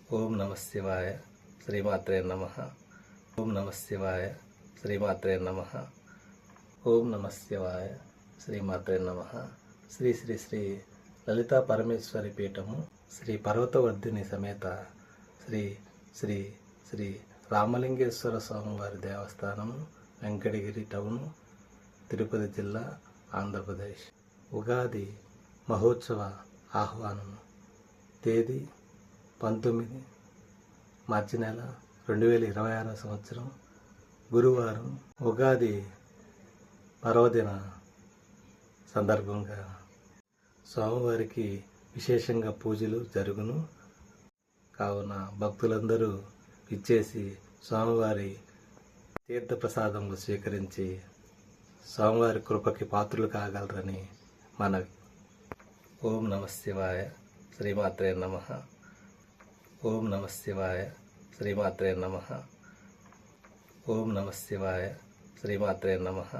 ఓం నమ శివాయ శ్రీమాత్రే నమః. ఓం నమ శివాయ శ్రీమాత్రే నమః. ఓం నమ శివాయ శ్రీమాత్రే నమః. శ్రీ శ్రీ శ్రీ లలితా పరమేశ్వరి పీఠము శ్రీ పర్వతవర్ధిని సమేత శ్రీ శ్రీ శ్రీ రామలింగేశ్వర స్వామివారి దేవస్థానము, వెంకటగిరి టౌను, తిరుపతి జిల్లా, ఆంధ్రప్రదేశ్. ఉగాది మహోత్సవ ఆహ్వానము. తేదీ 19 మార్చి నెల 2026 సంవత్సరం, గురువారం. ఉగాది పర్వదిన సందర్భంగా స్వామివారికి విశేషంగా పూజలు జరుగును. కావున భక్తులందరూ ఇచ్చేసి స్వామివారి తీర్థప్రసాదములు స్వీకరించి స్వామివారి కృపకి పాత్రలు కాగలరని మనవి. ఓం నమ శివాయ శ్రీమాత్రే నమః. ఓం నమ శివాయ శ్రీమాత్రే నమః. ఓం నమ శివాయ శ్రీమాత్రే నమః.